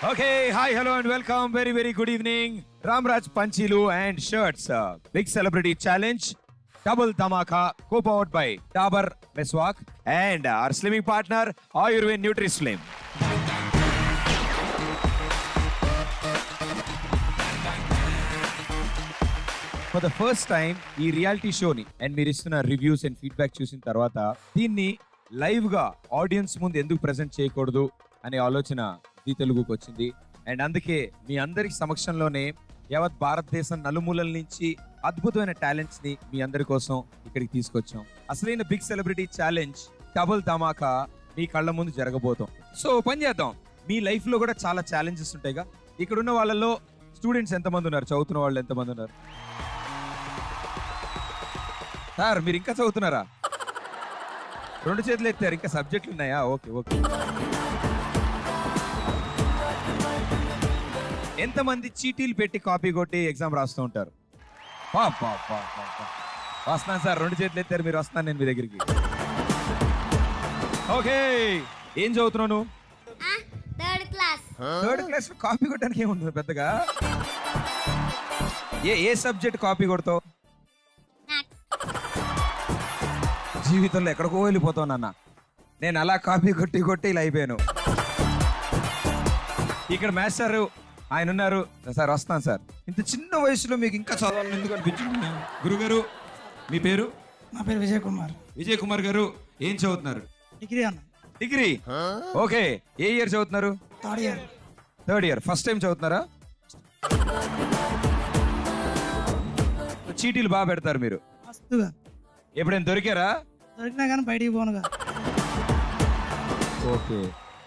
Okay, hi, hello and welcome. Very, very good evening. Ramraj Panchilu and Shirts. Big Celebrity Challenge. Double Dhamaka, co-powered by Dabur Meswak and our slimming partner, Ayurved Nutri-Slim. For the first time, ఈ reality షోని and మీరు ఇస్తున్న reviews and feedback చూసిన తర్వాత దీన్ని live గా audience ముందు ఎందుకు ప్రెజెంట్ చేయకూడదు అనే ఆలోచన జీ తెలుగుకి వచ్చింది. అండ్ అందుకే మీ అందరి సమక్షంలోనే యావత్ భారతదేశం నలుమూలల నుంచి అద్భుతమైన టాలెంట్స్ ని మీ అందరి కోసం ఇక్కడికి తీసుకొచ్చాం. అసలైన బిగ్ సెలబ్రిటీ ఛాలెంజ్ డబుల్ ధమాకా మీ కళ్ళ ముందు జరగబోతాం. సో పని చేద్దాం. మీ లైఫ్ లో కూడా చాలా ఛాలెంజెస్ ఉంటాయిగా. ఇక్కడ ఉన్న వాళ్ళలో స్టూడెంట్స్ ఎంతమంది ఉన్నారు? చదువుతున్న వాళ్ళు ఎంతమంది ఉన్నారు? సార్ మీరు ఇంకా చదువుతున్నారా? రెండు చేతులు ఎత్తారు. ఇంకా సబ్జెక్టులు ఉన్నాయా? Okay okay. ఎంతమంది చీటీలు పెట్టి కాపీ కొట్టి ఎగ్జామ్ రాస్తూ ఉంటారు? వస్తున్నాను సార్. రెండు చేతులు ఎత్తారు. మీరు వస్తున్నాను నేను మీ దగ్గరికి. ఓకే, ఏం చదువుతున్నాను? Third class. కాపీ కొట్టడానికి ఏముంటుంది పెద్దగా? ఏ సబ్జెక్ట్ కాపీ కొడతావు? జీవితంలో ఎక్కడికో వెళ్ళిపోతావు నాన్న. నేను అలా కాపీ కొట్టి కొట్టి ఇలా అయిపోయాను. ఇక్కడ మాస్టర్ ఆయన ఉన్నారు. సార్ వస్తాను సార్. ఇంత చిన్న వయసులో మీకు ఇంకా చదవాలని ఎందుకు అనిపించింది? గురుగారు మీ పేరు? నా పేరు విజయ్ కుమార్. విజయ్ కుమార్ గారు ఏం చదువుతున్నారు? డిగ్రీ అన్న. డిగ్రీ. ఓకే, ఏ ఇయర్ చదువుతున్నారు? Third year. Third year. First time చదువుతున్నారా? చీటీలు బాగా పెడతారు మీరు. మస్తుగా. ఎప్పుడైనా దొరికారా? దొరికినా కానీ బయటికి పోనుగా. ఓకే,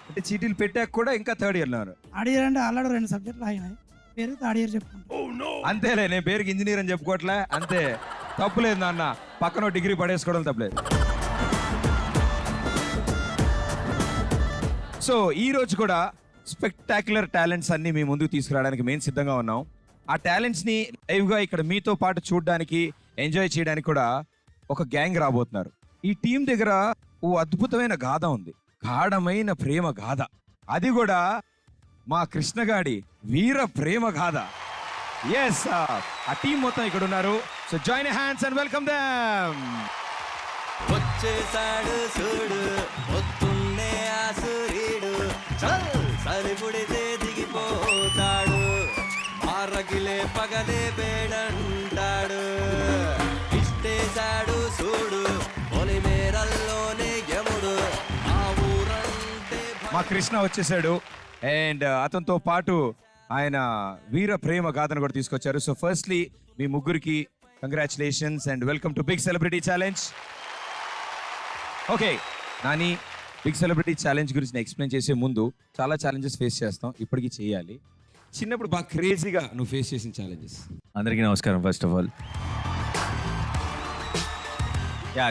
అంటే చీటీలు పెట్టాక కూడా ఇంకా థర్డ్ ఇయర్ లో ఉన్నారు. థర్డ్ ఇయర్ అంటే ఆల్రెడీ 2 సబ్జెక్టులు అయినాయి. పేరు థర్డ్ ఇయర్ చెప్పుకుంటా. అంతేలే, నేను పేరుకి ఇంజనీర్ అని చెప్పుకోవట్లే. అంతే, తప్పులేదు నాన్న. పక్కన డిగ్రీ పడేసుకోవడం తప్పులేదు. సో ఈ రోజు కూడా స్పెక్టాక్యులర్ టాలెంట్స్ అన్ని మీ ముందుకు తీసుకురావడానికి మేము సిద్ధంగా ఉన్నాం. ఆ టాలెంట్స్ ని లైవ్ గా ఇక్కడ మీతో పాటు చూడడానికి, ఎంజాయ్ చేయడానికి కూడా ఒక గ్యాంగ్ రాబోతున్నారు. ఈ టీం దగ్గర ఓ అద్భుతమైన గాథ ఉంది. గాఢమైన ప్రేమ గాథ. అది కూడా మా కృష్ణగాడి వీర ప్రేమ గాథ. ఎస్, ఆ టీం మొత్తం ఇక్కడ ఉన్నారు. So join hands and welcome them. వచ్చేసాడు చూడు వస్తుండే ఆ సూర్యుడు, సరిపుడితే దిగిపోతాడు, మారగిలే పగలే వేడంటాడు. ఇష్టేశాడు చూడు పొలిమేరల్లోనే యముడు, ఆ ఊరంటే మా కృష్ణ వచ్చేసాడు. అండ్ అతనితో పాటు ఆయన వీర ప్రేమ గాథను కూడా తీసుకొచ్చారు. సో ఫస్ట్లీ మీ ముగ్గురికి congratulations and welcome to big celebrity challenge. Okay Nani, big celebrity challenge గురించి ఎక్స్ప్లెయిన్ చేసే ముందు చాలా ఛాలెంజెస్ ఫేస్ చేస్తాం, ఇప్పటికీ చేయాలి. చిన్నప్పుడు బాగా క్రేజీగా నువ్వు ఫేస్ చేసిన ఛాలెంజెస్. అందరికీ నమస్కారం. ఫస్ట్ ఆఫ్ ఆల్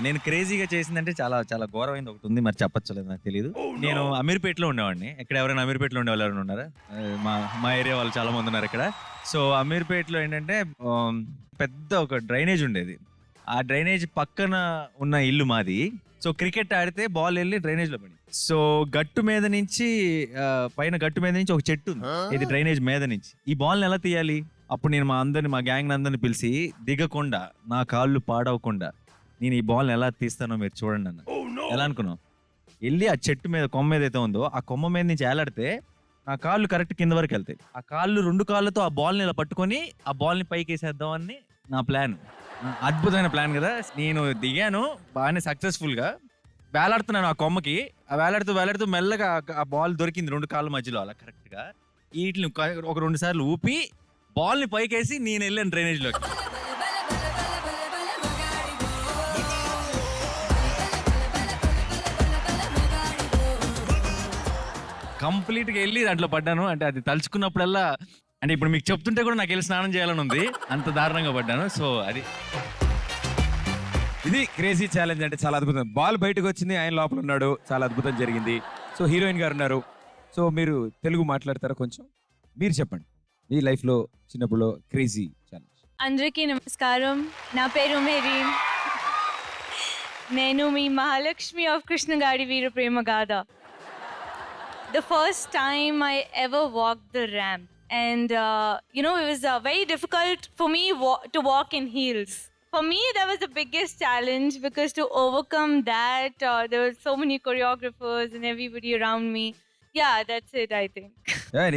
నేను క్రేజీగా చేసిందంటే చాలా చాలా ఘోరమైంది ఒకటి ఉంది, మరి చెప్పచ్చలేదు, నాకు తెలియదు. నేను అమీర్పేటలో ఉండేవాడిని. ఇక్కడ ఎవరైనా అమీర్పేటలో ఉండే వాళ్ళు ఎవరైనా ఉన్నారా? మా ఏరియా వాళ్ళు చాలా మంది ఉన్నారు ఇక్కడ. సో అమీర్పేటలో ఏంటంటే పెద్ద ఒక డ్రైనేజ్ ఉండేది. ఆ డ్రైనేజ్ పక్కన ఉన్న ఇల్లు మాది. సో క్రికెట్ ఆడితే బాల్ వెళ్ళి డ్రైనేజ్ లో పడింది. సో గట్టు మీద నుంచి పైన గట్టు మీద నుంచి ఒక చెట్టు ఉంది, ఇది డ్రైనేజ్ మీద నుంచి. ఈ బాల్ని ఎలా తీయాలి? అప్పుడు నేను మా గ్యాంగ్ అందరిని పిలిచి దిగకుండా, నా కాళ్ళు పాడవకుండా నేను ఈ బాల్ని ఎలా తీస్తానో మీరు చూడండి అన్న. ఎలా అనుకున్నావు? వెళ్ళి ఆ చెట్టు మీద కొమ్మ ఏదైతే ఉందో ఆ కొమ్మ మీద నుంచి ఏలాడితే నా కాళ్ళు కరెక్ట్ కింద వరకు వెళ్తాయి. ఆ కాళ్ళు 2 కాళ్ళతో ఆ బాల్ని ఇలా పట్టుకొని ఆ బాల్ని పైకి వేసేద్దాం అని నా ప్లాన్. అద్భుతమైన ప్లాన్ కదా. నేను దిగాను బాగానే సక్సెస్ఫుల్ గా, వేలాడుతున్నాను ఆ కొమ్మకి. ఆ వేలాడుతూ మెల్లగా ఆ బాల్ దొరికింది 2 కాళ్ళ మధ్యలో అలా కరెక్ట్ గా. వీటిని ఒక 2 సార్లు ఊపి బాల్ ని పైకేసి నేను వెళ్ళాను డ్రైనేజ్ లోకి. కంప్లీట్ గా వెళ్ళి దాంట్లో పడ్డాను. అంటే అది తలుచుకున్నప్పుడల్లా, అంటే ఇప్పుడు మీకు చెప్తుంటే కూడా నాకు వెళ్ళి స్నానం చేయాలని ఉంది, అంత దారుణంగా పడ్డాను. సో ఇది క్రేజీ ఛాలెంజ్. అంటే చాలా అద్భుతం. బాల్ బయటకు వచ్చింది, ఆయన లోపల ఉన్నాడు. చాలా అద్భుతం జరిగింది. సో హీరోయిన్ గారు ఉన్నారు. సో మీరు తెలుగు మాట్లాడతారా కొంచెం? మీరు చెప్పండి మీ లైఫ్ లో చిన్నప్పుడు క్రేజీ ఛాలెంజ్. అందరికీ నమస్కారం. నా పేరు మేరీ. నేను మీ మహాలక్ష్మి ఆఫ్ కృష్ణగాడి వీర ప్రేమ గాథ. the first time I ever walked the ramp. And, it was very difficult for me to walk in heels. For me, that was the biggest challenge because to overcome that, there were so many choreographers and everybody around me. Yeah, that's it, I think.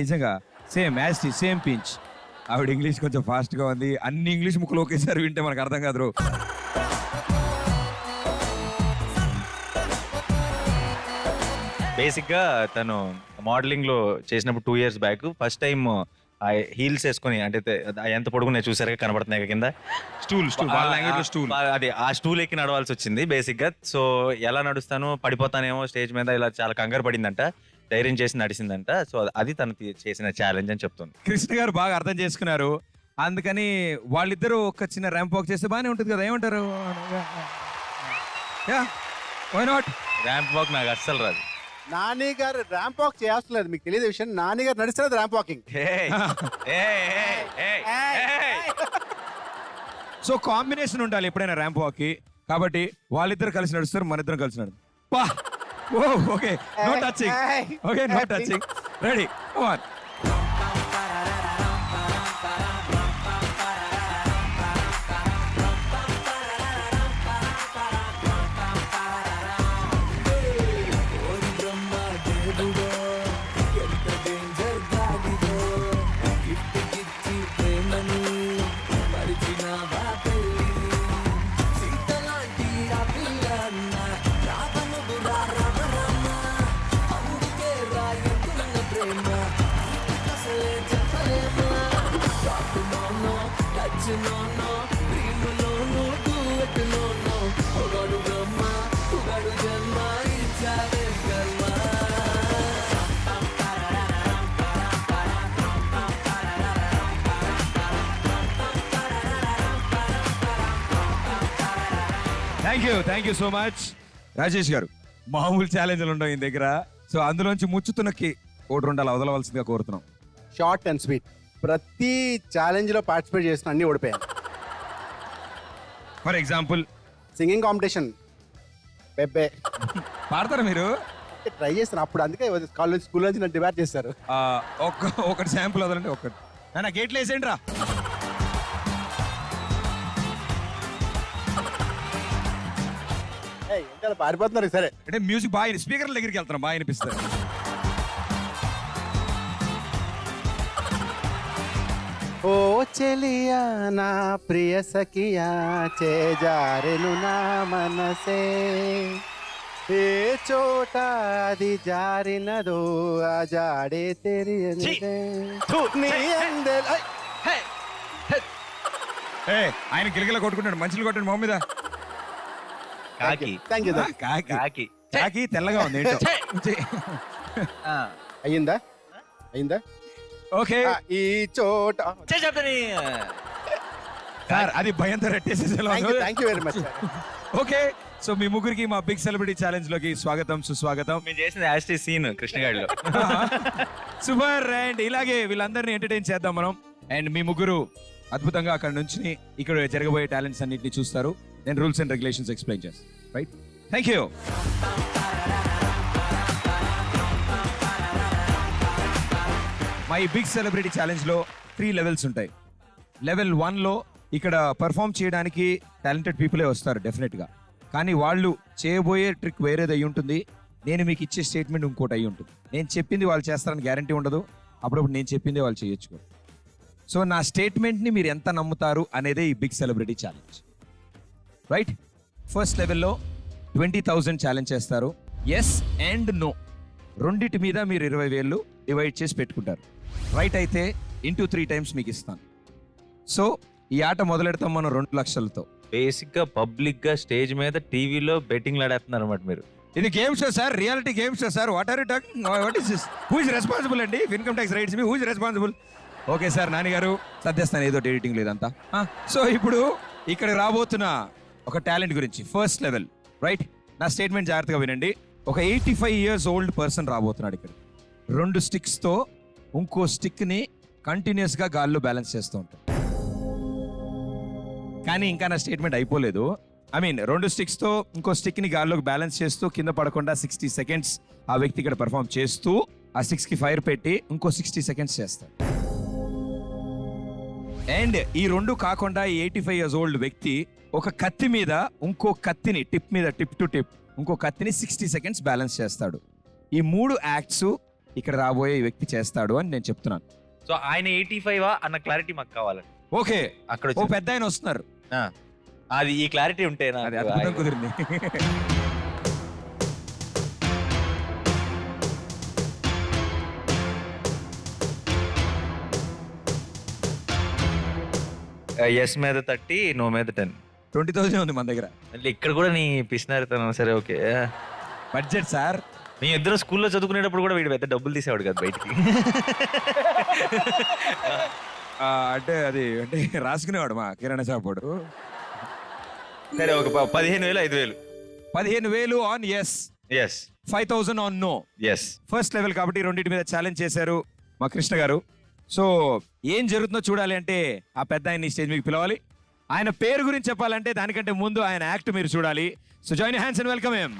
నిజంగా same pinch. ఆవిడ English కొంచెం fast గా ఉంది. అన్ని English ముక్కలు ఒకేసారి వింటే మనకు అర్థం కాదు. బేసిక్గా తను మోడలింగ్లో చేసినప్పుడు 2 years back first time heels వేసుకొని అంటే ఎంత పొడుగున్నాయి చూసారుగా కనబడుతున్నాయి కింద స్టూల్ వాళ్ళ లాంగ్వేజ్ లో స్టూల్. అదే ఆ స్టూల్ ఎక్కి నడవాల్సి వచ్చింది బేసిక్గా. సో ఎలా నడుస్తాను పడిపోతానేమో స్టేజ్ మీద ఇలా చాలా కంగారు పడిందంట, ధైర్యం చేసి నడిచిందంట. సో అది తను చేసిన ఛాలెంజ్ అని చెప్తుంది. కృష్ణ గారు బాగా అర్థం చేసుకున్నారు. అందుకని వాళ్ళిద్దరూ ఒక చిన్న ర్యాంప్ వాక్ చేస్తే బాగానే ఉంటుంది కదా, ఏమంటారు? Why not? ర్యాంప్ వాక్ నాకు అస్సలు రాదు. నాని గారు ర్యాంప్ వాక్ చేయాల్సిన మీకు తెలియదు విషయం. నాని గారు నడుస్తున్నది ర్యాంప్ వాకింగ్. సో కాంబినేషన్ ఉండాలి ఎప్పుడైనా ర్యాంప్ వాక్ కి. కాబట్టి వాళ్ళిద్దరు కలిసి నడుస్తారు, మన ఇద్దరం కలిసి నడుస్తాం. Okay, no touching. Okay, no touching. Ready, come on. Thank you so much. Rajesh garu, మామూలు ఛాలెంజ్లు ఉండవు ఈయన దగ్గర. సో అందులోంచి ముచ్చుతున్నకి 1-2 అలా వదలవలసిందిగా కోరుతున్నాం. Short and sweet. ప్రతి ఛాలెంజ్ లో పార్టిసిపేట్ చేసిన అన్ని ఓడిపోయాను. ఫర్ ఎగ్జాంపుల్ సింగింగ్ కాంపిటీషన్ బెబ్బే పాడతారా మీరు? ట్రై చేస్తాను అప్పుడు, అందుకే కాలేజ్ స్కూల్ నుంచి నన్ను డిబాట్ చేస్తారు. ఒకటి శాంపుల్ వదలండి. ఒకటి నా గేట్లు వేసేయండి రా. ఇంకా పారిపోతున్నారు. సరే అంటే మ్యూజిక్ బాగా స్పీకర్ల దగ్గరికి వెళ్తున్నాం, బాగా అనిపిస్తుంది. ఓ చెలియా నా ప్రియ సఖియా చేజారెను నా మనసే, ఏ చోట అది జారినదో ఆ జాడే తెలియనిదే. ఆయన గిలగిల కొట్టుకుంటాడు, మంచులు కొట్టాడు మొహం మీద. కాకి థ్యాంక్ యూ. కాకి కాకి తెల్లగా ఉంది ఏంటో. అయ్యిందా? అయిందా? ఓకే, ఈ చోట సార్ అది భయంతో రెట్టేసేసేలా. Thank you very much. Okay, so మీ ముగ్గురికి మా బిగ్ సెలబ్రిటీ ఛాలెంజ్ లోకి స్వాగతం, సుస్వాగతం. మేము చేసిన యాస్టీ సీన్ కృష్ణగాడిలో. సూపర్. అండ్ ఇలాగే వీళ్ళందరినీ ఎంటర్టైన్ చేద్దాం మనం. అండ్ మీ ముగ్గురు అద్భుతంగా అక్కడ నుంచి ఇక్కడ జరగబోయే టాలెంట్స్ అన్నింటినీ చూస్తారు. నేను రూల్స్ అండ్ రెగ్యులేషన్స్ ఎక్స్ప్లెయిన్ చేస్తాను. రైట్? Thank you. మా ఈ బిగ్ సెలబ్రిటీ ఛాలెంజ్ లో 3 లెవెల్స్ ఉంటాయి. లెవెల్ 1 లో ఇక్కడ పర్ఫామ్ చేయడానికి టాలెంటెడ్ పీపులే వస్తారు డెఫినెట్ గా. కానీ వాళ్ళు చేయబోయే ట్రిక్ వేరేది అయి ఉంటుంది, నేను మీకు ఇచ్చే స్టేట్మెంట్ ఇంకోటి అయి ఉంటుంది. నేను చెప్పింది వాళ్ళు చేస్తారని గ్యారంటీ ఉండదు, అప్పుడప్పుడు నేను చెప్పిందే వాళ్ళు చేయొచ్చు. సో నా స్టేట్మెంట్ని మీరు ఎంత నమ్ముతారు అనేదే ఈ big celebrity challenge. Right? First లెవెల్లో 20,000 ఛాలెంజ్ చేస్తారు. ఎస్ అండ్ నో రెండిటి మీద మీరు 20,000 డివైడ్ చేసి పెట్టుకుంటారు. రైట్ అయితే ఇంటూ 3 times మీకు ఇస్తాను. సో ఈ ఆట మొదలెడతాం మనం 2 లక్షలతో. బేసిక్ గా పబ్లిక్ గా స్టేజ్ మీద టీవీలో బెట్టింగ్ లాడేస్తున్నారు అన్నమాట మీరు. ఇది game show sir, reality game show sir. What are you talking? What is this? Who is responsible అండి? ఇన్కమ్ ట్యాక్స్ రైట్స్ మీ who is responsible? Okay sir, నాన్నగారు సర్దేస్తాను, ఏదో ఎడిటింగ్ లేదంతా. సో ఇప్పుడు ఇక్కడ రాబోతున్న ఒక టాలెంట్ గురించి ఫస్ట్ లెవెల్. రైట్? నా స్టేట్మెంట్ జాగ్రత్తగా వినండి. ఒక 85 years old పర్సన్ రాబోతున్నాడు ఇక్కడ. 2 sticks తో ఇంకో స్టిక్ ని కంటిన్యూస్ గా గాల్లో బ్యాలెన్స్ చేస్తూ ఉంటాడు. కానీ ఇంకా నా స్టేట్మెంట్ అయిపోలేదు. ఐ మీన్ 2 sticks తో ఇంకో స్టిక్ ని గాల్లోకి బ్యాలెన్స్ చేస్తూ కింద పడకుండా 60 seconds ఆ వ్యక్తి ఇక్కడ పర్ఫామ్ చేస్తూ ఆ 6కి ఫైర్ పెట్టి ఇంకో 60 సెకండ్స్ చేస్తాడు. అండ్ ఈ రెండు కాకుండా ఈ 85 years old వ్యక్తి ఒక కత్తి మీద ఇంకో కత్తిని టిప్ టు టిప్ ఇంకో కత్తిని 60 సెకండ్స్ బ్యాలెన్స్ చేస్తాడు. ఈ 3 యాక్ట్స్ ఇక్కడ రాబోయే ఈ వ్యక్తి చేస్తాడు అని నేను చెప్తున్నాను. సో ఆయన 85 అన్న క్లారిటీ మాకు కావాలండి. ఓకే, అక్కడ ఓ పెద్ద ఆయన వస్తున్నారు. అది ఈ క్లారిటీ ఉంటే అది అద్భుతం కుదిరింది. ఎస్ మీద 30, నో మీద 10. 20,000 ఉంది మన దగ్గర. ఇక్కడ కూడా నీ పిసినారితనం. సరే ఓకే, బడ్జెట్ సార్. మీ ఇద్దరు స్కూల్లో చదువుకునేటప్పుడు కూడా వీడు పెద్ద డబ్బులు తీసేవాడు కదా బయటికి. అంటే అది అంటే రాసుకునేవాడు మా కిరాణా షాప్ వాడు. సరే ఒక 15,000, 5,000. 15,000 on yes, yes. 5,000 on no. Yes. First level కాబట్టి రెండింటి మీద ఛాలెంజ్ చేశారు మా కృష్ణ గారు. సో ఏం జరుగుతుందో చూడాలి అంటే ఆ పెద్ద ఆయన్ని స్టేజ్ మీకు పిలవాలి. ఆయన పేరు గురించి చెప్పాలంటే దానికంటే ముందు ఆయన యాక్ట్ మీరు చూడాలి. So join your hands and welcome him.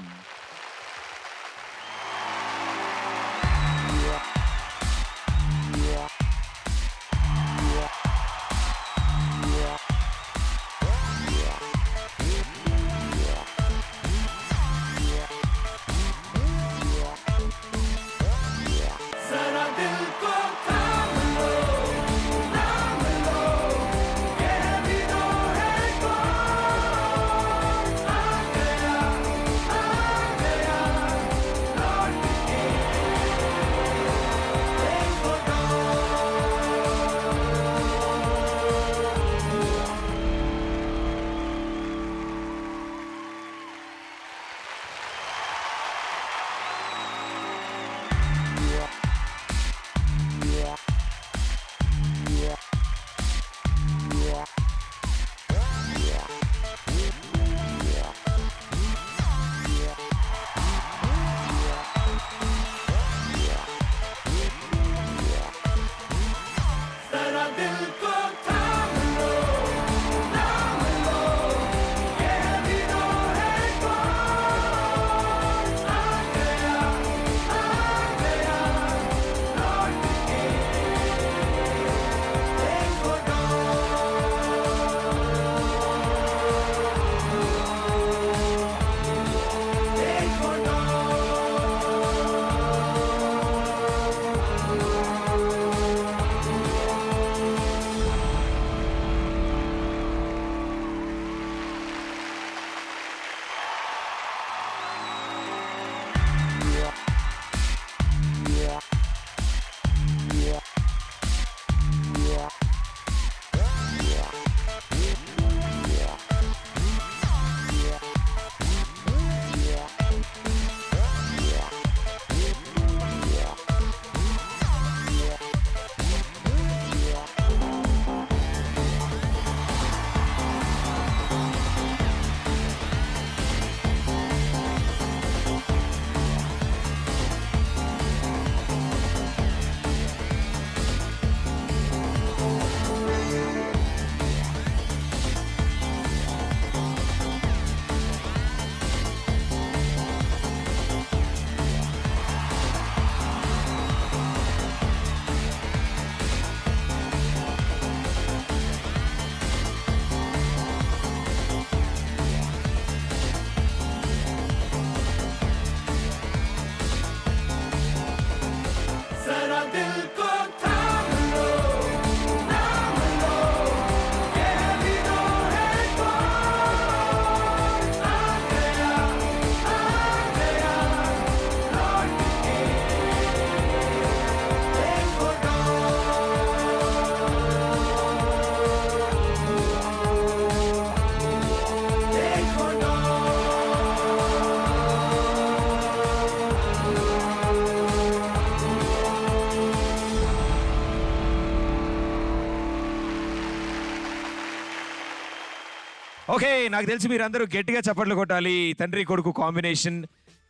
Okay, నాకు తెలిసి మీరందరూ గట్టిగా చప్పట్లు కొట్టాలి. తండ్రి కొడుకు కాంబినేషన్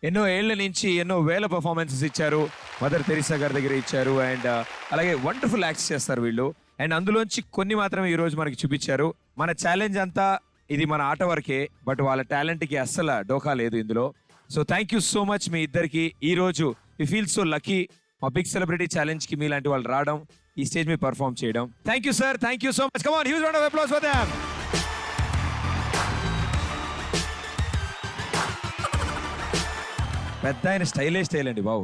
ఎన్నో ఏళ్ల నుంచి ఎన్నో వేల పర్ఫార్మెన్సెస్ ఇచ్చారు. మదర్ తెరిసా గారి దగ్గర ఇచ్చారు. అండ్ అలాగే వండర్ఫుల్ యాక్ట్స్ చేస్తారు వీళ్ళు. అండ్ అందులోంచి కొన్ని మాత్రమే ఈ రోజు మనకి చూపించారు. మన ఛాలెంజ్ అంతా ఇది మన ఆట వరకే, బట్ వాళ్ళ టాలెంట్కి అస్సలు డోకా లేదు ఇందులో. So thank you so much మీ ఇద్దరికి. ఈ రోజు యూ ఫీల్ సో లక్కీ మా బిగ్ సెలబ్రిటీ ఛాలెంజ్ కి మీలాంటి వాళ్ళు రావడం, ఈ స్టేజ్ మీద పర్ఫామ్ చేయడం. Thank you sir, thank you so much. Come on, huge round of applause for them. పెద్ద ఆయన స్టైల్ అండి బాబు.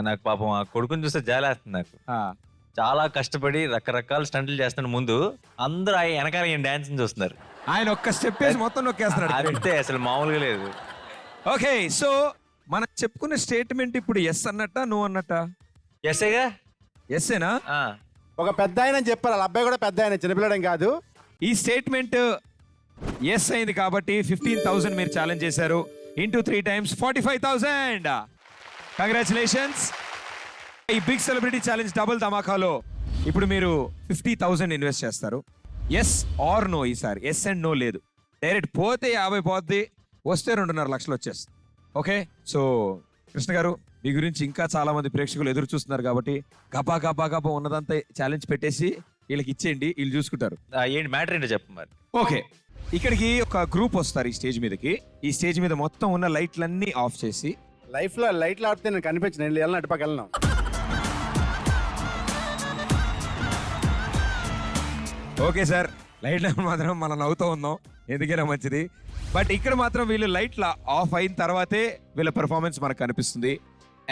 నాకు పాపం ఆ కొడుకుని చూస్తే జాలేస్తుంది నాకు. చాలా కష్టపడి రకరకాల స్టంట్లు చేస్తాను. ముందు అందరూ ఆయన వెనకాల ఆయన డాన్స్ చూస్తున్నారు. ఆయన ఒక్క స్టెప్ వేసి మొత్తం నొక్కేస్తున్నాడు. అంతే, అసలు మామూలుగా లేదు. ఓకే, సో మనం చెప్పుకున్న స్టేట్మెంట్ ఇప్పుడు ఎస్ అన్నట్ట, నువ్వు అన్నట్ట? ఎస్ఏగా, ఎస్ఏనా? ఒక పెద్ద ఆయన చెప్పారు, వాళ్ళ అబ్బాయి కూడా పెద్ద ఆయన, చిన్నపిల్లడం కాదు. ఈ స్టేట్మెంట్ ఎస్ అయింది కాబట్టి 15,000 మీరు ఛాలెంజ్ చేశారు. Into 3 times 45,000. కంగ్రాచులేషన్స్. ఈ బిగ్ సెలబ్రిటీ ఛాలెంజ్ డబుల్ ధమాకాలో ఇప్పుడు మీరు 50,000 ఇన్వెస్ట్ చేస్తారు. Yes or no. ఈసారి ఎస్ అండ్ నో లేదు, డైరెక్ట్ పోతే 50 పోద్ది, వస్తే 2.5 లక్షలు వచ్చేస్తుంది. ఓకే, సో కృష్ణ గారు, మీ గురించి ఇంకా చాలా మంది ప్రేక్షకులు ఎదురు చూస్తున్నారు కాబట్టి గబా గబా గబా ఉన్నదంతా ఛాలెంజ్ పెట్టేసి వీళ్ళకి ఇచ్చేయండి, వీళ్ళు చూసుకుంటారు. ఏంటి మ్యాటర్ ఏంటో చెప్పు మరి. ఓకే, ఇక్కడికి ఒక గ్రూప్ వస్తారు ఈ స్టేజ్ మీదకి. ఈ స్టేజ్ మీద మొత్తం ఉన్న లైట్లన్నీ ఆఫ్ చేసి, లైఫ్ లో లైట్లు ఆడితే నేను కనిపించిన వెళ్ళిన అటుపక్క వెళ్ళినాం. ఓకే సార్, లైట్లు మాత్రం మనం నవ్వుతూ ఉందాం, ఎందుకైనా మంచిది. బట్ ఇక్కడ మాత్రం వీళ్ళు లైట్ల ఆఫ్ అయిన తర్వాతే వీళ్ళ పెర్ఫార్మెన్స్ మనకు కనిపిస్తుంది.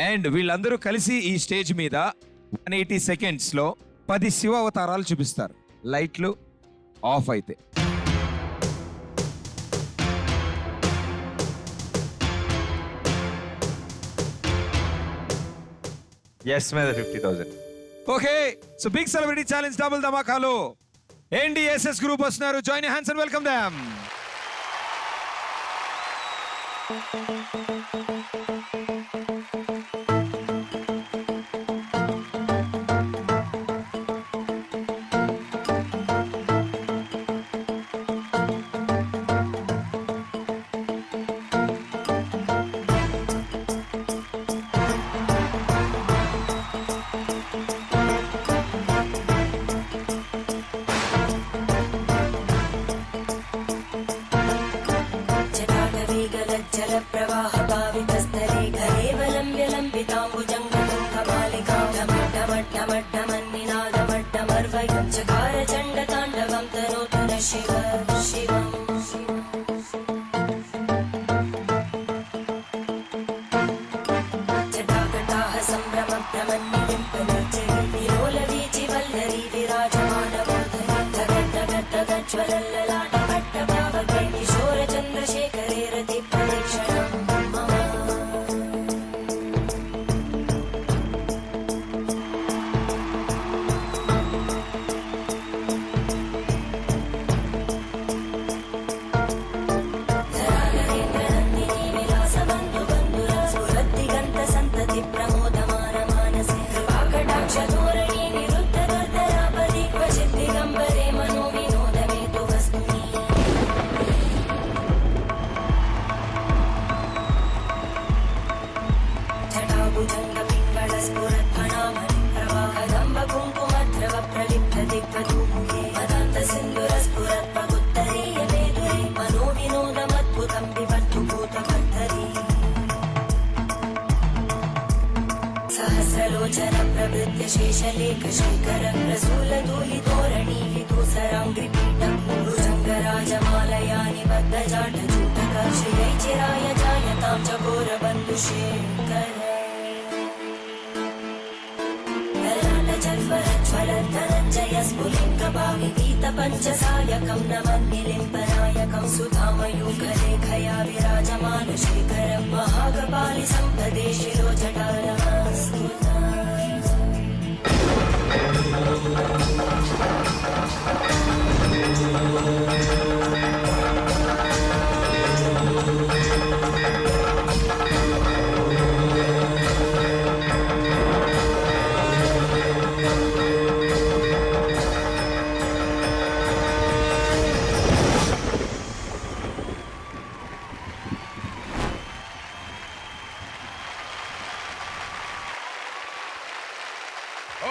అండ్ వీళ్ళందరూ కలిసి ఈ స్టేజ్ మీద 180 seconds లో 10 శివ అవతారాలు చూపిస్తారు, లైట్లు ఆఫ్ అయితే. ఎస్ మీద 50,000. Okay, so big celebrity challenge double ధమాకాలో ఎన్డీఎస్ఎస్ గ్రూప్ వస్తున్నారు. Join your hands and welcome them.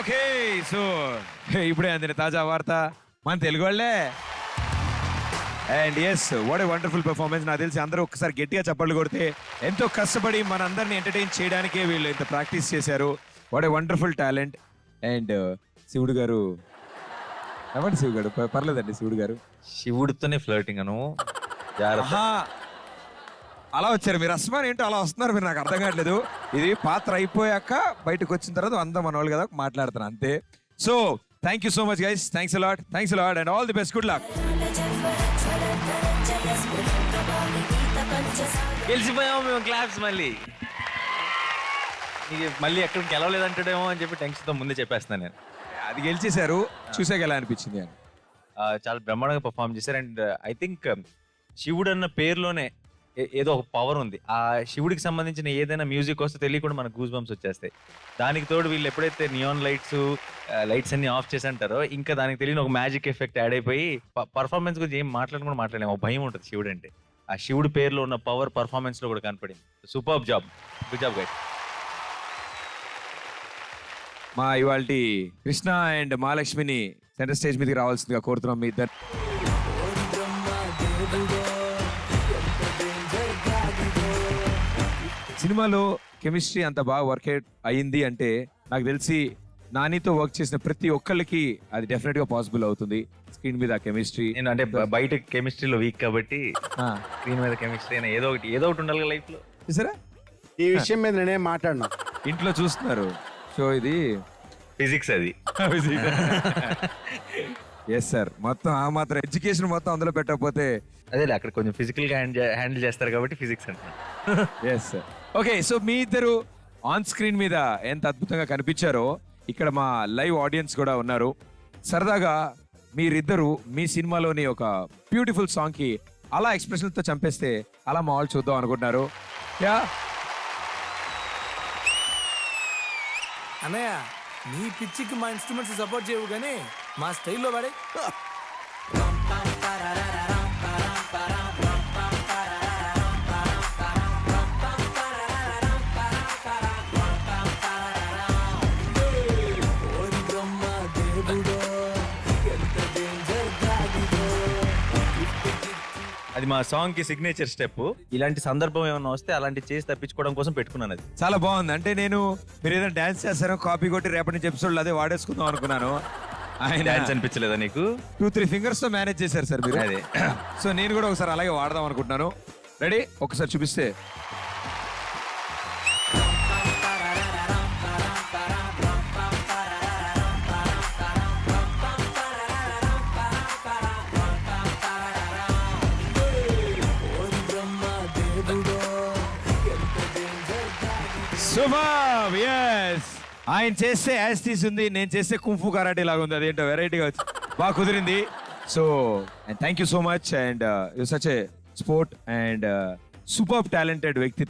Okay, so ఇప్పుడే అందిన తాజా వార్త మన తెలుగు వాళ్ళే. And yes, what a wonderful performance. నాకు తెలిసి అందరూ ఒకసారి గట్టిగా చప్పట్లు కొడితే, ఎంతో కష్టపడి మనందరిని ఎంటర్టైన్ చేయడానికే వీళ్ళు ఇంత ప్రాక్టీస్ చేశారు. What a wonderful talent. And శివుడు గారు ఏమండి శివుడు గారు పర్లేదండి శివుడు గారు శివుడితోనే ఫ్లర్టింగ్ అను జాగ్రత్త. ఆహా, అలా వచ్చారు మీరు. అస్మాన్ ఏంటో అలా వస్తున్నారు మీరు, నాకు అర్థం కావట్లేదు. ఇది పాత్ర అయిపోయాక బయటకు వచ్చిన తర్వాత అందం మనోళ్ళు కదా మాట్లాడుతాను అంతే. So thank you so much guys, thanks a lot and all the best, good luck. గెలిచిపోయాము మేము, క్లాప్స్. మళ్ళీ ఎక్కడ గెలవలేదంటాడేమో అని చెప్పి టెన్షన్తో ముందే చెప్పేస్తున్నాను నేను. అది గెలిచేశారు, చూసాక ఎలా అనిపించింది అని. చాలా బ్రహ్మాండంగా పర్ఫామ్ చేశారు. అండ్ ఐ థింక్ శివుడు అన్న పేరులోనే ఏదో ఒక పవర్ ఉంది. ఆ శివుడికి సంబంధించిన ఏదైనా మ్యూజిక్ వస్తే తెలియకుండా మనకు గూస్ బంప్స్ వచ్చేస్తాయి. దానికి తోడు వీళ్ళు ఎప్పుడైతే నియాన్ లైట్స్ అన్ని ఆఫ్ చేసి అంటారో ఇంకా దానికి తెలియని ఒక మ్యాజిక్ ఎఫెక్ట్ యాడ్ అయిపోయి పర్ఫార్మెన్స్ గురించి ఏం మాట్లాడలేము. ఒక భయం ఉంటుంది శివుడు అంటే. ఆ శివుడు పేరులో ఉన్న పవర్ పర్ఫార్మెన్స్ లో కూడా కనపడింది. Super job, good job guys. మా ఇవాళ కృష్ణ అండ్ మహాలక్ష్మిని సెంటర్ స్టేజ్ మీదకి రావాల్సిందిగా కోరుతున్నాం మీ ఇద్దరు. సినిమాలో కెమిస్ట్రీ అంత బాగా వర్కౌట్ అయ్యింది అంటే నాకు తెలిసి నానితో వర్క్ చేసిన ప్రతి ఒక్కళ్ళకి అది డెఫినెట్ గా పాసిబుల్ అవుతుంది. స్క్రీన్ మీద కెమిస్ట్రీ, నేను అంటే బయట కెమిస్ట్రీలో వీక్ కాబట్టి స్క్రీన్ మీద కెమిస్ట్రీ అయినా ఏదో ఒకటి ఉండాలి లైఫ్ లో. చూసారా, ఈ విషయం మీద నేనేం మాట్లాడినా ఇంట్లో చూస్తున్నారు. సో ఇది ఫిజిక్స్ అది. ఎస్ సార్, మొత్తం ఆ మాత్రం ఎడ్యుకేషన్ మొత్తం అందులో పెట్టకపోతే. అదే అక్కడ కొంచెం ఫిజికల్ గా హ్యాండిల్ చేస్తారు కాబట్టి ఫిజిక్స్ అంటున్నా. Yes sir. ఓకే, సో మీ ఇద్దరు ఆన్ స్క్రీన్ మీద ఎంత అద్భుతంగా కనిపించారో ఇక్కడ మా లైవ్ ఆడియన్స్ కూడా ఉన్నారు. సరదాగా మీరిద్దరు మీ సినిమాలోని ఒక బ్యూటిఫుల్ సాంగ్ కి అలా ఎక్స్ప్రెషన్ తో చంపేస్తే అలా మా వాళ్ళు చూద్దాం అనుకుంటున్నారు. యా అన్నయ్య, నీ పిచ్చికి మా ఇన్స్ట్రుమెంట్స్ సపోర్ట్ చేయవు కానీ మా స్టైల్లో వాడే. అది మా సాంగ్ కి సిగ్నేచర్ స్టెప్. ఇలాంటి సందర్భం ఏమైనా వస్తే అలాంటి చేసి తప్పించుకోవడం కోసం పెట్టుకున్నాను. అది చాలా బాగుంది. అంటే నేను మీరు ఏదైనా డాన్స్ చేస్తారో కాపీ కొట్టి రేపటి నుంచి ఎపిసోడ్ అదే వాడేసుకుందాం అనుకున్నాను. ఆయన డాన్స్ అనిపించలేదా నీకు? 2-3 ఫింగర్స్ తో మేనేజ్ చేశారు సార్ మీరు. అదే. సో నేను కూడా ఒకసారి అలాగే వాడదాం అనుకుంటున్నాను. రెడీ, ఒకసారి చూపిస్తే. శుభం. yes, ఆయన చేస్తే యాజ్ తీసుంది, నేను చేస్తే కుంఫు కరాటే లాగా ఉంది. అదేంటో వెరైటీగా వచ్చి బాగా కుదిరింది. So thank you so much. And you such a sport and super talented వ్యక్తి.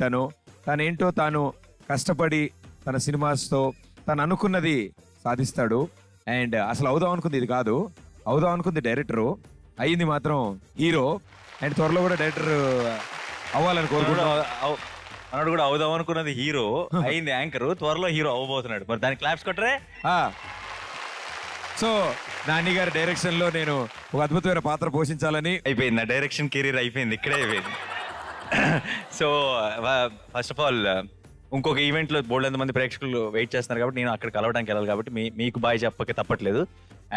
తనేంటో తాను కష్టపడి తన సినిమాస్తో తను అనుకున్నది సాధిస్తాడు. అండ్ అసలు అవుదాం అనుకుంది ఇది కాదు, అవుదాం అనుకుంది డైరెక్టరు, అయ్యింది మాత్రం హీరో. అండ్ త్వరలో కూడా డైరెక్టర్ అవ్వాలని కోరుకుంటున్నాను. అన్నాడు కూడా అవుదాం అనుకున్నది హీరో, అయింది యాంకర్, త్వరలో హీరో అవ్వబోతున్నాడు. మరి దానికి క్లాప్స్ కొట్టరే. సో నాని గారి డైరెక్షన్ లో నేను ఒక అద్భుతమైన పాత్ర పోషించాలని. అయిపోయింది నా డైరెక్షన్ కెరీర్, అయిపోయింది ఇక్కడే అయిపోయింది. సో ఫస్ట్ ఆఫ్ ఆల్ ఇంకొక ఈవెంట్ లో బోల్డ్ మంది ప్రేక్షకులు వెయిట్ చేస్తున్నారు కాబట్టి నేను అక్కడ కలవడానికి వెళ్ళాలి కాబట్టి మీకు బాయ్ చెప్పకే తప్పట్లేదు.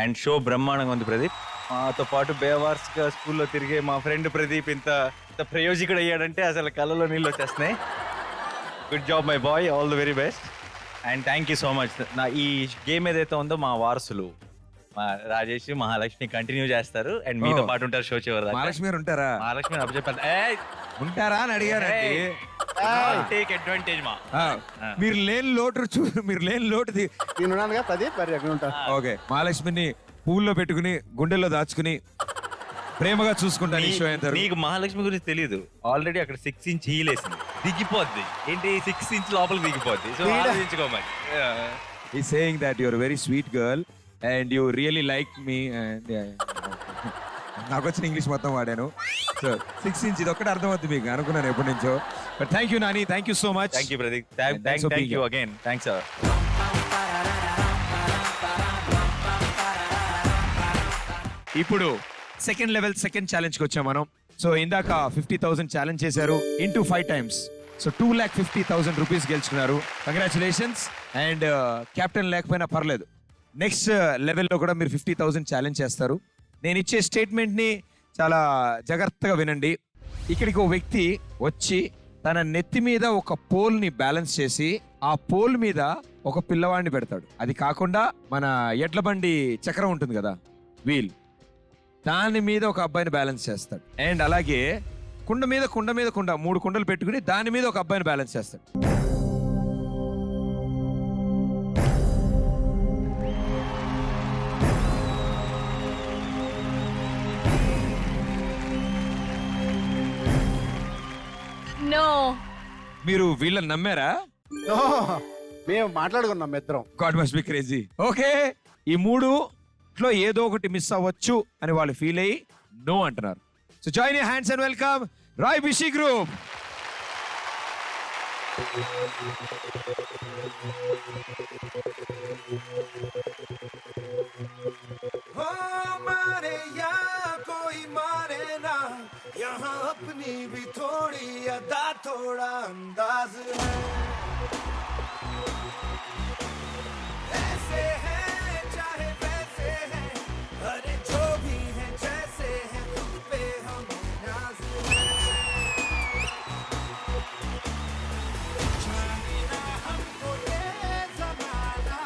అండ్ షో బ్రహ్మాండంగా ఉంది ప్రదీప్. మాతో పాటు బేవార్స్ గా స్కూల్లో తిరిగే మా ఫ్రెండ్ ప్రదీప్ ఇంత ప్రయోజకుడు అయ్యాడంటే అసలు కళ్ళలో నీళ్ళు వచ్చేస్తున్నాయి. Good job my boy, all the very best. And thank you so much. నా ఈ గేమ్ ఏదైతే ఉందో మా వారసులు మా రాజేష్ మహాలక్ష్మి కంటిన్యూ చేస్తారు అండ్ మీతో పాటు ఉంటారు షో చివరి. మహాలక్ష్మి గారు ఉంటారా? మహాలక్ష్మి అప్పచెప్పారు. ఉంటారా అని అడిగారు. టేక్ అడ్వాంటేజ్ మా. మీరు లేని లోటు ఓకే. మహాలక్ష్మిని పువ్వుల్లో పెట్టుకుని గుండెల్లో దాచుకుని ప్రేమగా చూసుకుంటాను ఈ షో. నీకు మహాలక్ష్మి గురించి తెలియదు, ఆల్రెడీ అక్కడ 6 ఇంచ్ హీల్ వేసింది, దిగిపోద్ది. ఏంటి 6 ఇంచ్ లోపల దిగిపోద్ది. So ఆలోచించుకోమని. He's saying that you're a very sweet girl and you really like me and నాకు వచ్చిన ఇంగ్లీష్ మొత్తం వాడాను. సో 6 ఇంచ్ ఇది ఒక్కటి అర్థమవుతుంది మీకు అనుకున్నాను ఎప్పటి నుంచో. But thank you Nani, thank you so much. Thank you Pradeep, thank you again. Thanks sir. ఇప్పుడు సెకండ్ ఛాలెంజ్ కి వచ్చాం మనం. సో ఇందాక 50,000 ఛాలెంజ్ చేశారు ఇంటూ 5 times. సో 2,50,000 రూపీస్ గెలుచుకున్నారు. కంగ్రాచులేషన్స్. అండ్ కెప్టెన్ లేకపోయినా పర్లేదు, నెక్స్ట్ లెవెల్లో కూడా మీరు 50,000 ఛాలెంజ్ చేస్తారు. నేను ఇచ్చే స్టేట్మెంట్ని చాలా జాగ్రత్తగా వినండి. ఇక్కడికి ఒక వ్యక్తి వచ్చి తన నెత్తి మీద ఒక పోల్ని బ్యాలెన్స్ చేసి ఆ పోల్ మీద ఒక పిల్లవాడిని పెడతాడు. అది కాకుండా మన ఎడ్ల బండి చక్రం ఉంటుంది కదా, వీల్, దాని మీద ఒక అబ్బాయిని బ్యాలెన్స్ చేస్తాడు. అండ్ అలాగే కుండ మీద 3 కుండలు పెట్టుకుని దాని మీద ఒక అబ్బాయిని బ్యాలెన్స్ చేస్తాడు. No. మీరు వీళ్ళని నమ్మారా? మేము మాట్లాడుకున్నాం ఇద్దరం. God must be crazy. Okay, ఈ 3లో ఏదో ఒకటి మిస్ అవ్వచ్చు అని వాళ్ళు ఫీల్ అయ్యి నో అంటున్నారు. So join your hands and welcome రాయ్ బిషి గ్రూప్. मारे या कोई मारे ना, यहाँ अपनी भी थोड़ी अदा थोड़ा अंदाज है. ऐसे है चाहे वैसे है, अरे जो भी है जैसे है, खुद पे हम नाज है. चाहे ना हमको ये ज़माना,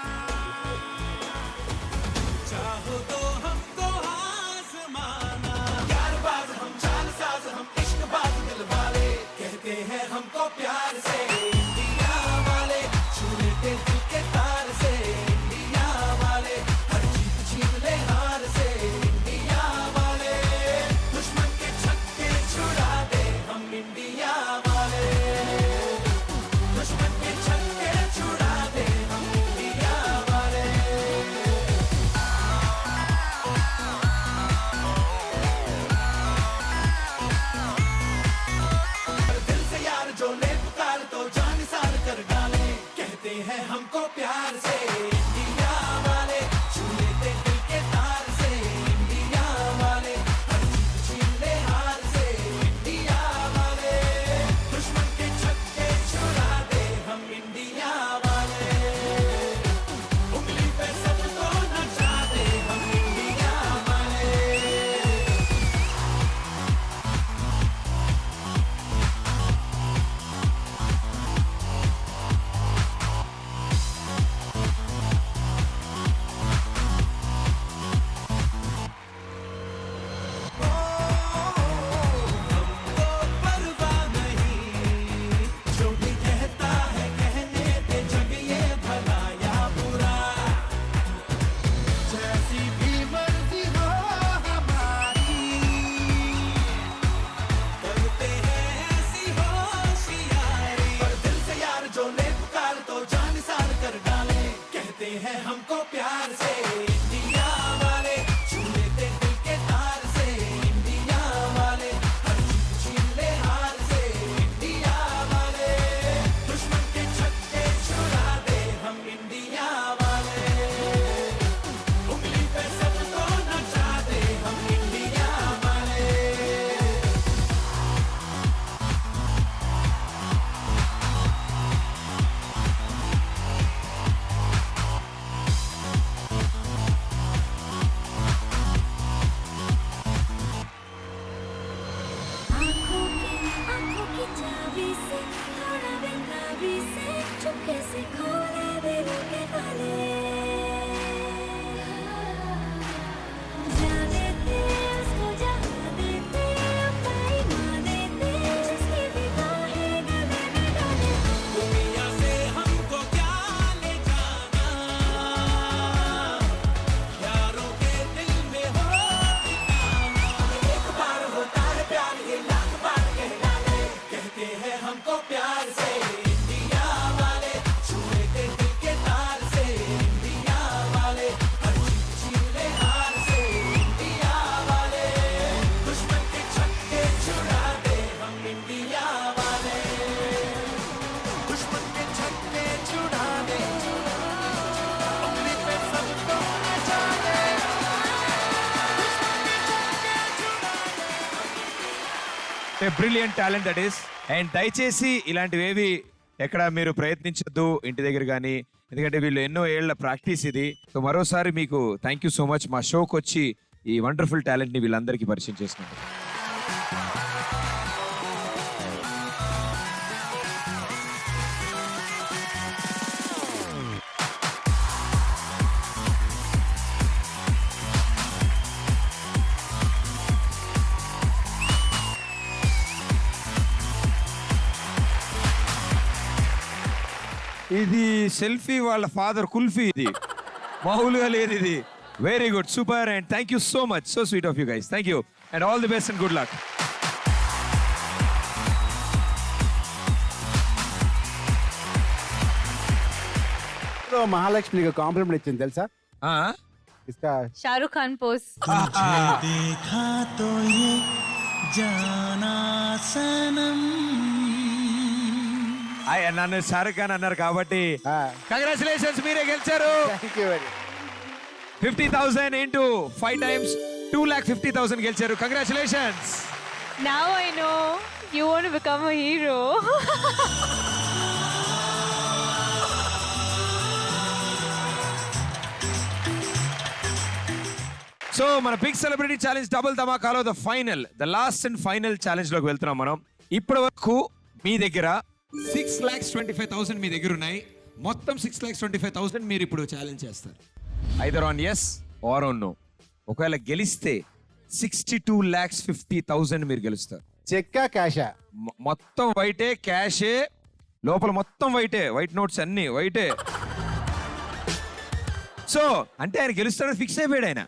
चाहो तो हमको आज़माना. यारबाज़ हम, चालसाज़ हम, इश्कबाज़ दिल वाले, कहते हैं हमको प्यार से इंडिया वाले. छू लेते दिल के तार से इंडिया वाले, हर जीत छीन ले हार से इंडिया वाले. दुश्मन के छक्के छुड़ा दे हम इंडिया वाले, दुश्मन के छक्के छुड़ा दे हम इंडिया वाले. दिल से यार जो ले पुकार तो जान सार कर डाले, कहते हैं हमको प्यार से इंडिया वाले. छू लेते दिल के तार से इंडिया वाले, हर जीत छीन ले हार से इंडिया वाले. दुश्मन के छक्के छुड़ा दे हम इंडिया वाले, उंगली पे सबको नचा दे हम इंडिया वाले. हमको परवाह नहीं, जो भी कहता है कहने दे, जग ये भला या बुरा. जैसी भी मर्जी हो हमारी, करते हैं ऐसी होशियारी. पर दिल से यार जो ले पुकार तो जान सार कर डाले, कहते हैं हमको प्यार से इंडिया वाले. छू लेते दिल के तार से इंडिया वाले, हर जीत छीन ले हार से इंडिया वाले. दुश्मन के छक्के छुड़ा दे हम इंडिया वाले, उंगली पे सबको नचा दे हम इंडिया वाले. आँखों की चाबी से थोड़ा बेताबी से चुपके से खोले दिल के ताले. जाने दे उसको जहाँ देते, पाई माँ देते, जिसकी भी बाहें गले में डाले. दुनिया से हमको क्या ले जाना, यारों के दिल में हो ठिकाना. एक बार होता है प्यार ये लाख बार कह डाले, कहते हैं हमको प्यार से इंडिया वाले. छू लेते दिल के तार से इंडिया वाले, हर जीत छीन ले हार से इंडिया वाले. दुश्मन के छक्के छुड़ा दे हम इंडिया वाले, दुश्मन के छक्के छुड़ा दे, उंगली पे सबको नचा दे. A brilliant talent that is. And దయచేసి ఇలాంటివేవి ఎక్కడ మీరు ప్రయత్నించొద్దు ఇంటి దగ్గర కానీ, ఎందుకంటే వీళ్ళు ఎన్నో ఏళ్ల ప్రాక్టీస్ ఇది. సో మరోసారి మీకు థ్యాంక్ యూ సో మచ్ మా షోకి వచ్చి ఈ వండర్ఫుల్ టాలెంట్ ని వీళ్ళందరికీ పరిచయం చేసినందుకు. ఇది సెల్ఫీ వాళ్ళ ఫాదర్ కుల్ఫీ, ఇది మామూలుగా లేదు ఇది. Very good, super, and thank you so much. So sweet of you guys. Thank you and all the best and good luck. Mahalakshmi compliment ఇచ్చింది తెలుసా? ఇస్కా शाहरुख खान पोज. देखा तो ये जाना सनम. నన్ను షారుఖ్ ఖాన్ అన్నారు కాబట్టి కంగ్రాచులేషన్స్, మీరే గెలిచారు. Thank you very 50,000 into 5 times 2,50,000 గెలిచారు. Congratulations. Now I know you want to become a hero. So మన బిగ్ సెలబ్రిటీ ఛాలెంజ్ డబుల్ ధమాకాలో the last and final challenge లోకి వెళ్తున్నాం మనం. ఇప్పటి వరకు మీ దగ్గర 6,25,000 మీ దగ్గర ఉన్నాయి. మొత్తం 6,25,000 మీరు ఇప్పుడు ఛాలెంజ్ చేస్తారు. Either on yes or on no. ఒకవేళ గెలిస్తే 62,50,000 మీరు గెలుస్తారు. చెక్కా క్యాషా? మొత్తం వైటే, క్యాషే, లోపల మొత్తం వైటే, వైట్ నోట్స్ అన్ని వైటే. సో అంటే ఆయన గెలుస్తాడని ఫిక్స్ అయిపోయాడు ఆయన.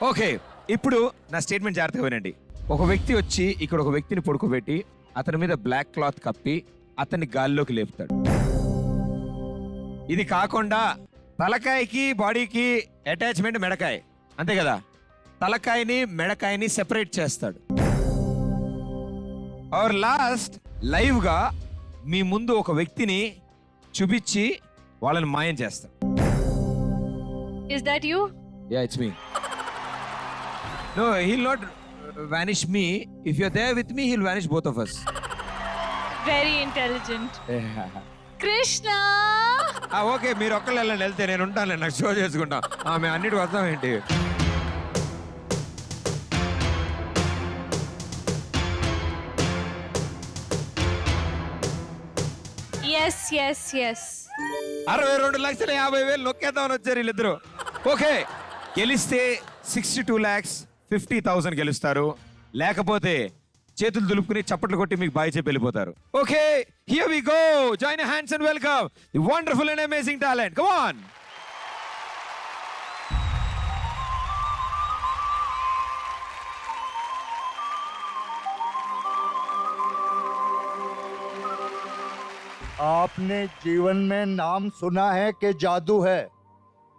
ఓకే, ఇప్పుడు నా స్టేట్మెంట్ జాగ్రత్తగా వినండి. ఒక వ్యక్తి వచ్చి ఇక్కడ ఒక వ్యక్తిని పడుకోబెట్టి అతని మీద బ్లాక్ క్లాత్ కప్పి అతన్ని గాల్లోకి లేపుతాడు. ఇది కాకుండా తలకాయకి బాడీకి అటాచ్మెంట్ మెడకాయ, అంతే కదా? తలకాయని మెడకాయని సెపరేట్ చేస్తాడు. ఆర్ లాస్ట్ లైవ్ గా మీ ముందు ఒక వ్యక్తిని చూపించి వాళ్ళని మాయం చేస్తాడు. Is that you? Yeah, it's me. No, he'll not vanish me. If you're there with me, he'll vanish both of us. Very intelligent. Krishna. Okay, మీరు ఒక్కళ్ళు వెళ్ళండి, వెళ్తే నేను ఉంటాను, నాకు షో చేసుకుంటా. మేము అన్నిటికి వస్తాం ఏంటి? Yes, yes, yes. 62,50,000 నొక్కేద్దామని వచ్చారు వీళ్ళిద్దరు. ఓకే, గెలిస్తే 62,50,000 గెలుస్తారు. లేకపోతే చేతులు దులుపుకుని చప్పట్లు కొట్టి మీకు బాయ్ చెప్పి వెళ్ళిపోతారు. Okay, here we go. Join your hands and welcome the wonderful and amazing talent. Come on. आपने जीवन में नाम सुना है कि जादू है,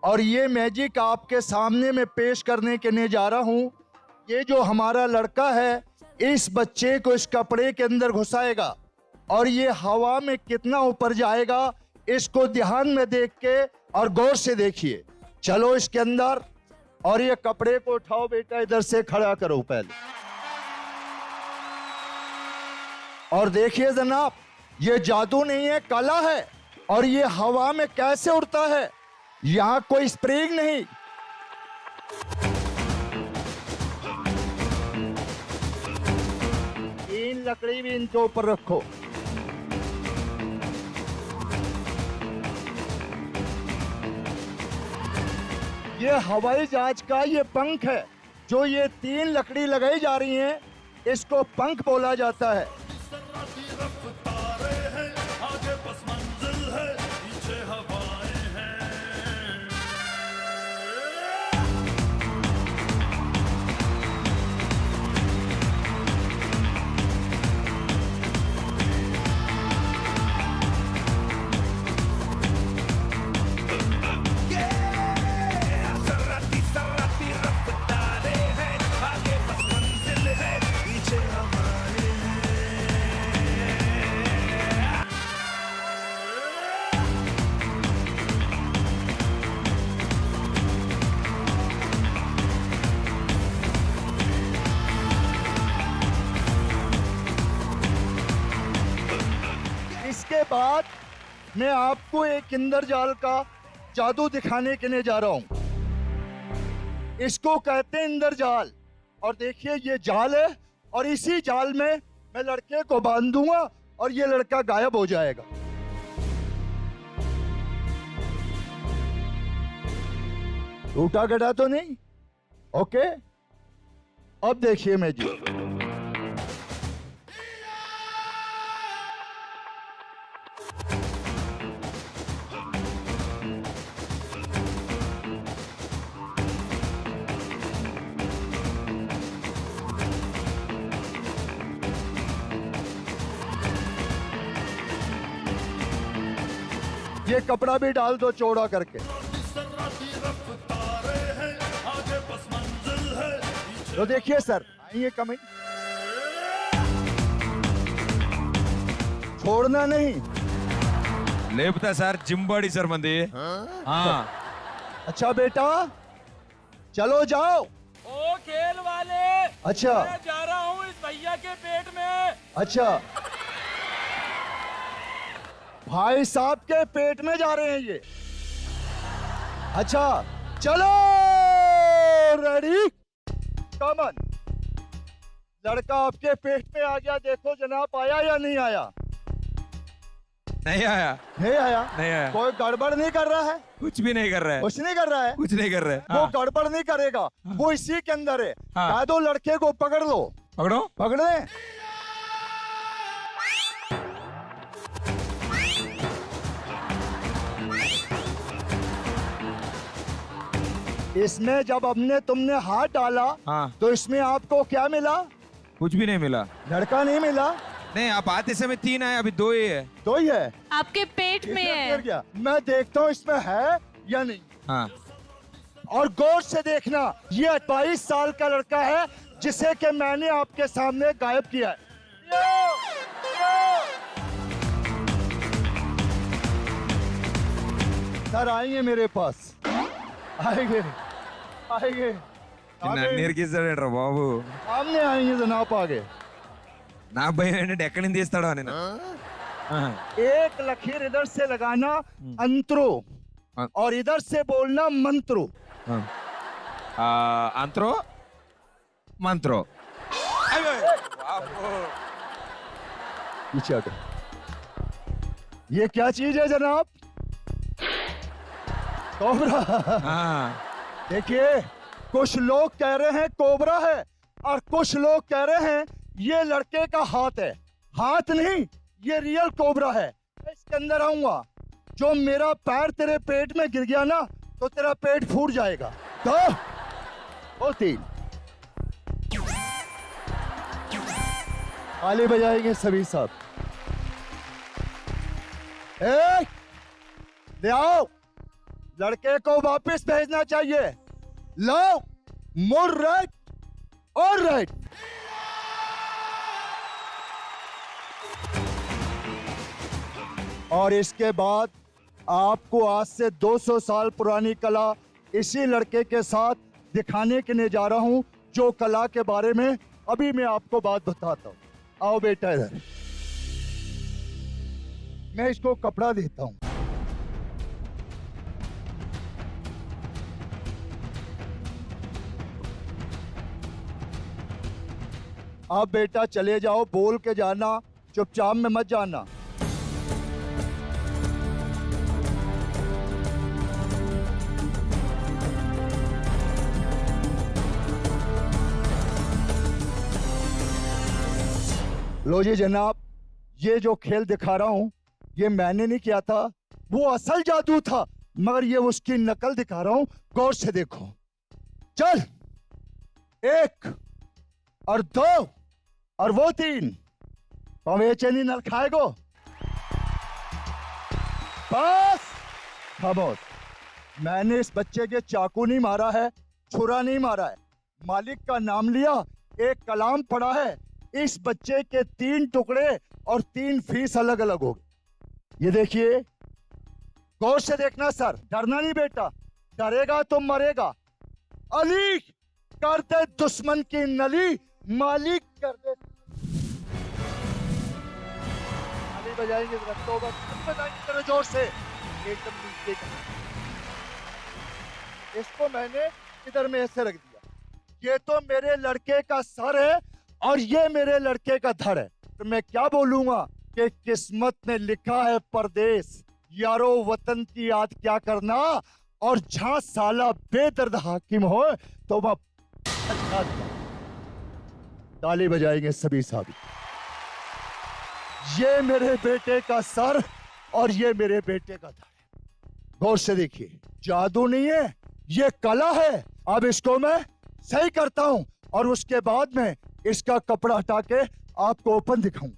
और ये मैजिक आपके सामने में पेश करने के लिए जा रहा हूँ. ये जो हमारा लड़का है, इस बच्चे को इस कपड़े के अंदर घुसाएगा और ये हवा में कितना ऊपर जाएगा, इसको ध्यान में देख के और गौर से देखिए. चलो इसके अंदर, और ये कपड़े को उठाओ बेटा, इधर से खड़ा करो पहले, और देखिए जनाब, ये जादू नहीं है, कला है. और ये हवा में कैसे उड़ता है, यहाँ कोई स्प्रिंग नहीं. तीन लकड़ी भी इनके ऊपर रखो. ये हवाई जहाज का ये पंख है. जो ये तीन लकड़ी लगाई जा रही हैं, इसको पंख बोला जाता है. इसके बाद मैं आपको एक इंद्रजाल का जादू दिखाने के लिए जा रहा हूं। इसको कहते हैं इंद्रजाल। और देखिए ये जाल है और इसी जाल में मैं लड़के को बांध दूंगा और ये लड़का गायब हो जाएगा। टूटा गड़ा तो नहीं? ओके, अब देखिए मैजिक। ये कपड़ा भी डाल दो चौड़ा करके। तो देखिए सर, आइए कमिंग। छोड़ना नहीं। లేపుతా సార్ జింబాడి సార్ మంది अच्छा बेटा चलो जाओ। ओ खेल वाले, अच्छा मैं जा रहा हूँ इस भैया के पेट में। अच्छा, भाई साहब के पेट में जा रहे हैं ये। अच्छा चलो, रेडी, कमन। लड़का आपके पेट में आ गया, देखो जनाब आया या नहीं आया? नहीं आया, नहीं आया, नहीं आया। कोई गड़बड़ नहीं कर रहा है? कुछ भी नहीं कर रहा है, कुछ नहीं कर रहा है, कुछ नहीं कर रहा है। वो गड़बड़ नहीं करेगा, वो इसी के अंदर है। हाँ। कह दो लड़के को पकड़ लो। पकड़ो, पकड़े। इसमें जब हमने तुमने हाथ डाला हाँ। तो इसमें आपको क्या मिला? कुछ भी नहीं मिला। लड़का नहीं मिला? नहीं, आप आते समय 3 आए, अभी 2 ही है। 2 ही है। आपके पेट में इसमें है। गिर गया। मैं देखता हूँ इसमें है या नहीं। हाँ। और गौर से देखना, ये 22 साल का लड़का है जिसे कि मैंने आपके सामने गायब किया है। सर आएंगे मेरे पास, आएंगे आएंगे నన్ను గిస్తాడంటారా బాబు? सामने आएंगे जनाब, आगे। నా భయం ఏంటంటే ఎక్కడి నుంచి తీస్తాడో అని। एक लकीर इधर से लगाना अंतरो और इधर से बोलना मंत्रो। अंतरो मंत्रो। पीछे हटो। ये क्या चीज है जनाब? कोबरा। देखिए, कुछ लोग कह रहे हैं कोबरा है और कुछ लोग कह रहे हैं ये लड़के का हाथ है। हाथ नहीं, ये रियल कोबरा है। मैं इसके अंदर आऊंगा, जो मेरा पैर तेरे पेट में गिर गया ना तो तेरा पेट फूट जाएगा। तो वो 3 ताली बजाएंगे सभी साहब। ले आओ, लड़के को वापस भेजना चाहिए। लो, मोर राइट और राइट। और इसके बाद आपको आज से 200 साल पुरानी कला इसी लड़के के साथ दिखाने के लिए जा रहा हूं, जो कला के बारे में अभी मैं आपको बात बताता हूं। आओ बेटा इधर, मैं इसको कपड़ा देता हूं। आप बेटा चले जाओ, बोल के जाना, चुपचाप में मत जाना। लो जी जनाब, ये जो खेल दिखा रहा हूं ये मैंने नहीं किया था, वो असल जादू था, मगर ये उसकी नकल दिखा रहा हूं। गौर से देखो। चल, 1 और 2 और वो 3। पवेचनी नल खाएगो। बस खामोश। मैंने इस बच्चे के चाकू नहीं मारा है, छुरा नहीं मारा है, मालिक का नाम लिया, एक कलाम पढ़ा है। इस बच्चे के 3 टुकड़े और 3 फीस अलग अलग हो गए। ये देखिए, गौर से देखना सर, डरना नहीं बेटा, डरेगा तो मरेगा। अली कर दे दुश्मन की नली, मालिक कर दे। ताली बजाएंगे जरा, तौबा बजाएंगे जरा जोर से, एकदम नीचे का। इसको मैंने इधर में ऐसे रख दिया। ये तो मेरे लड़के का सर है और ये मेरे लड़के का धड़ है, तो मैं क्या बोलूंगा कि किस्मत ने लिखा है परदेश, यारो वतन की याद क्या करना, और जहां साला बेदर्द हाकिम हो तो वह ताली बजाएंगे सभी साहब। ये मेरे बेटे का सर और ये मेरे बेटे का धड़ है। गौर से देखिए, जादू नहीं है, ये कला है। अब इसको मैं सही करता हूं और उसके बाद में इसका कपड़ा हटा के आपको ओपन दिखाऊं।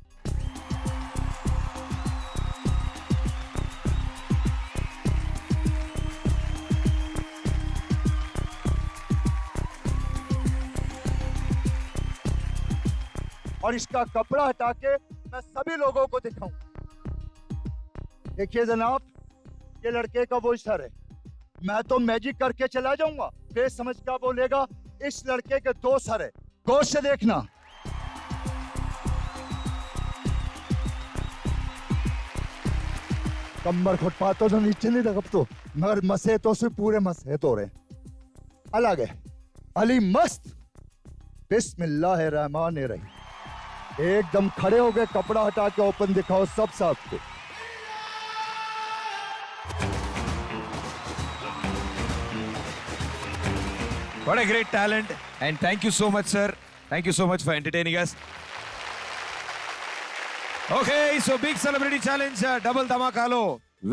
और इसका कपड़ा हटा के मैं सभी लोगों को दिखाऊं। देखिए जनाब, ये लड़के का वो सर है। मैं तो मैजिक करके चला जाऊंगा, फिर समझ क्या बोलेगा, इस लड़के के 2 सर है। गौर से देखना। कमर फुटपाथों से नीचे नहीं रख तो, मगर मसे तो से पूरे मसे तो रहे। अलग है अली मस्त। बिस्मिल्लाहिर्रहमानिर्रहीम। एकदम खड़े हो गए, कपड़ा हटा के ओपन दिखाओ सब साथ को। What a great talent, and thank you so much, sir. Thank you so much for entertaining us. Okay, so big celebrity challenge, double dhamakalo.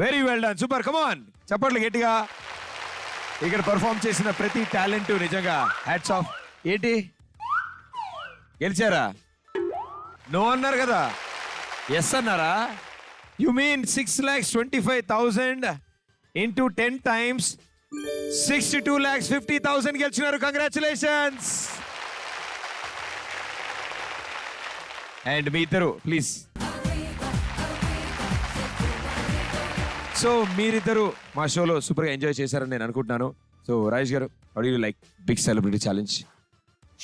Very well done. Super, come on. చప్పట్లు గట్టిగా. ఇక్కడ perform చేసిన ప్రతి talent నిజంగా hats off. ఏంటి గెలిచారా? No అన్నారు కదా, yes అన్నారా? యు మీన్ 6,25,000 into 10 times 62,50,000 గెలిచినారు. కంగ్రాచులేషన్స్. అండ్ మీ ఇద్దరు ప్లీజ్. సో మీరిద్దరు మా షోలో సూపర్ గా ఎంజాయ్ చేశారని నేను అనుకుంటున్నాను. సో రాజేష్ గారు, how do you like big celebrity challenge?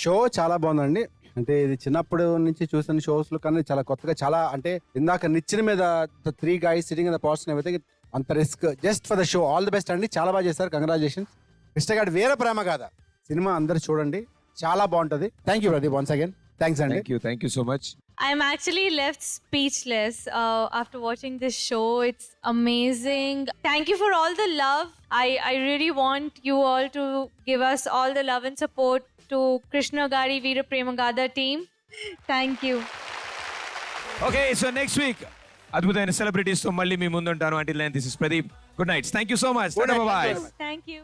Show చాలా బాగుందండి. అంటే ఇది చిన్నప్పటి నుంచి చూసిన షోస్ లో కన్నా చాలా కొత్తగా, చాలా అంటే ఇందాక నిచ్చిన మీద 3 guys sitting in the person ఎవరైతే అంత risk just for the show. All the best అండి, చాలా బాగా చేశారు. కంగ్రాచులేషన్స్. కృష్ణగాడి వేరే ప్రేమ కాదా సినిమా అందరు చూడండి, చాలా బాగుంటది. Thank you brother once again. Thanks అండి. Thank you so much. I'm actually left speechless after watching this show. It's amazing. Thank you for all the love. I really want you all to give us all the love and support to Krishna Gari Veera Premagada team. Thank you. Okay, so next week అద్భుతమైన celebrities తో మళ్ళీ మీ ముందుంటాను. Until then, this is Pradeep. Good night. Thank you so much. Bye bye. Thank you.